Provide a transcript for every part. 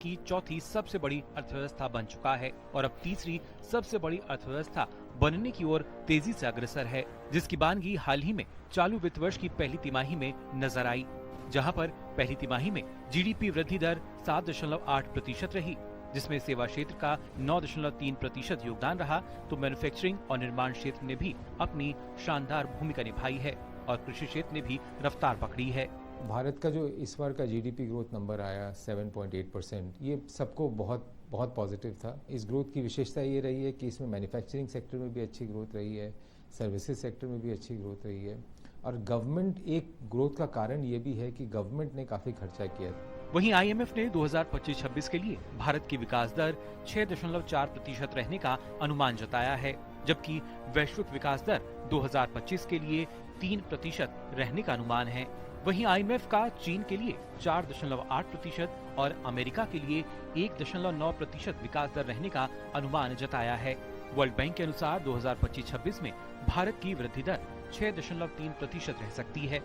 की चौथी सबसे बड़ी अर्थव्यवस्था बन चुका है और अब तीसरी सबसे बड़ी अर्थव्यवस्था बनने की ओर तेजी से अग्रसर है, जिसकी बानगी हाल ही में चालू वित्त वर्ष की पहली तिमाही में नजर आई, जहां पर पहली तिमाही में जीडीपी वृद्धि दर 7.8% रही, जिसमें सेवा क्षेत्र का 9.3% योगदान रहा, तो मैन्युफैक्चरिंग और निर्माण क्षेत्र ने भी अपनी शानदार भूमिका निभाई है और कृषि क्षेत्र ने भी रफ्तार पकड़ी है। भारत का जो इस बार का जीडीपी ग्रोथ नंबर आया 7.8%, ये सबको बहुत बहुत पॉजिटिव था। इस ग्रोथ की विशेषता ये रही है कि इसमें मैन्युफैक्चरिंग सेक्टर में भी अच्छी ग्रोथ रही है, सर्विसेज सेक्टर में भी अच्छी ग्रोथ रही है और गवर्नमेंट एक ग्रोथ का कारण ये भी है कि गवर्नमेंट ने काफ़ी खर्चा किया। वहीं आईएमएफ ने 2025-26 के लिए भारत की विकास दर 6.4% रहने का अनुमान जताया है, जबकि वैश्विक विकास दर 2025 के लिए 3% रहने का अनुमान है। वहीं आईएमएफ का चीन के लिए 4.8% और अमेरिका के लिए 1.9% विकास दर रहने का अनुमान जताया है। वर्ल्ड बैंक के अनुसार 2025-26 में भारत की वृद्धि दर 6.3% रह सकती है,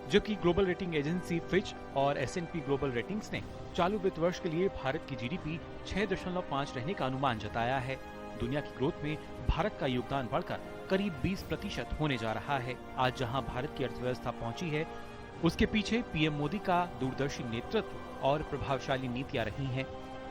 जबकि ग्लोबल रेटिंग एजेंसी फिच और S&P ग्लोबल रेटिंग्स ने चालू वित्त वर्ष के लिए भारत की जीडीपी 6.5 रहने का अनुमान जताया है। दुनिया की ग्रोथ में भारत का योगदान बढ़कर करीब 20% होने जा रहा है। आज जहां भारत की अर्थव्यवस्था पहुंची है, उसके पीछे पीएम मोदी का दूरदर्शी नेतृत्व और प्रभावशाली नीतियां रही हैं।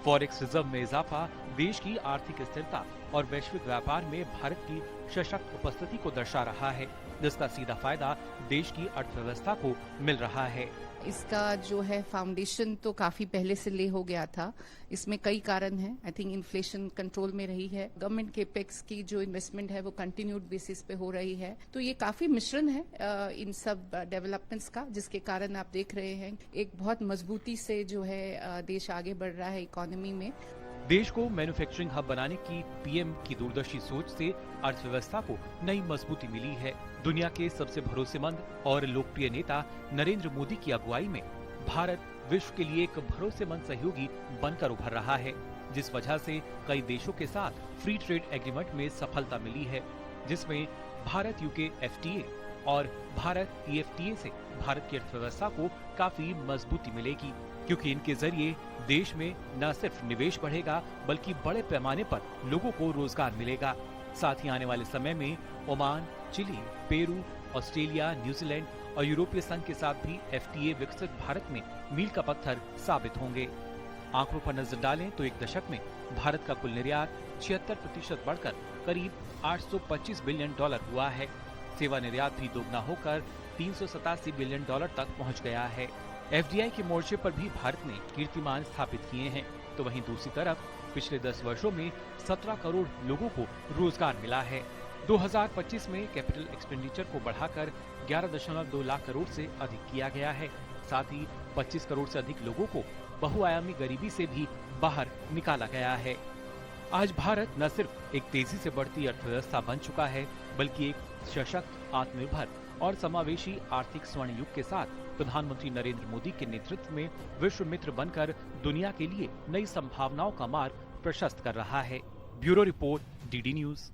फॉरेक्स रिजर्व में इजाफा, देश की आर्थिक स्थिरता और वैश्विक व्यापार में भारत की सशक्त उपस्थिति को दर्शा रहा है, जिसका सीधा फायदा देश की अर्थव्यवस्था को मिल रहा है। इसका जो है फाउंडेशन तो काफी पहले से ले हो गया था। इसमें कई कारण हैं। आई थिंक इन्फ्लेशन कंट्रोल में रही है, गवर्नमेंट केपेक्स की जो इन्वेस्टमेंट है वो कंटिन्यूड बेसिस पे हो रही है, तो ये काफी मिश्रण है इन सब डेवलपमेंट्स का, जिसके कारण आप देख रहे हैं एक बहुत मजबूती से जो है देश आगे बढ़ रहा है इकोनॉमी में। देश को मैन्युफैक्चरिंग हब बनाने की पीएम की दूरदर्शी सोच से अर्थव्यवस्था को नई मजबूती मिली है। दुनिया के सबसे भरोसेमंद और लोकप्रिय नेता नरेंद्र मोदी की अगुवाई में भारत विश्व के लिए एक भरोसेमंद सहयोगी बनकर उभर रहा है, जिस वजह से कई देशों के साथ फ्री ट्रेड एग्रीमेंट में सफलता मिली है, जिसमें भारत यूके FTA और भारत EFTA से भारत की अर्थव्यवस्था को काफी मजबूती मिलेगी, क्योंकि इनके जरिए देश में न सिर्फ निवेश बढ़ेगा बल्कि बड़े पैमाने पर लोगों को रोजगार मिलेगा। साथ ही आने वाले समय में Oman, Chile, Peru, Australia, New Zealand और यूरोपीय संघ के साथ भी FTA विकसित भारत में मील का पत्थर साबित होंगे। आंकड़ों पर नजर डालें तो एक दशक में भारत का कुल निर्यात 76% बढ़कर करीब $825 बिलियन हुआ है। सेवा निर्यात भी दोगुना होकर $387 बिलियन तक पहुंच गया है। FDI के मोर्चे पर भी भारत ने कीर्तिमान स्थापित किए हैं, तो वहीं दूसरी तरफ पिछले 10 वर्षों में 17 करोड़ लोगों को रोजगार मिला है। 2025 में कैपिटल एक्सपेंडिचर को बढ़ाकर 11.2 लाख करोड़ से अधिक किया गया है। साथ ही 25 करोड़ से अधिक लोगों को बहुआयामी गरीबी से भी बाहर निकाला गया है। आज भारत न सिर्फ एक तेजी से बढ़ती अर्थव्यवस्था बन चुका है, बल्कि एक सशक्त, आत्मनिर्भर और समावेशी आर्थिक स्वर्ण युग के साथ प्रधानमंत्री नरेंद्र मोदी के नेतृत्व में विश्व मित्र बनकर दुनिया के लिए नई संभावनाओं का मार्ग प्रशस्त कर रहा है। Bureau report, DD news.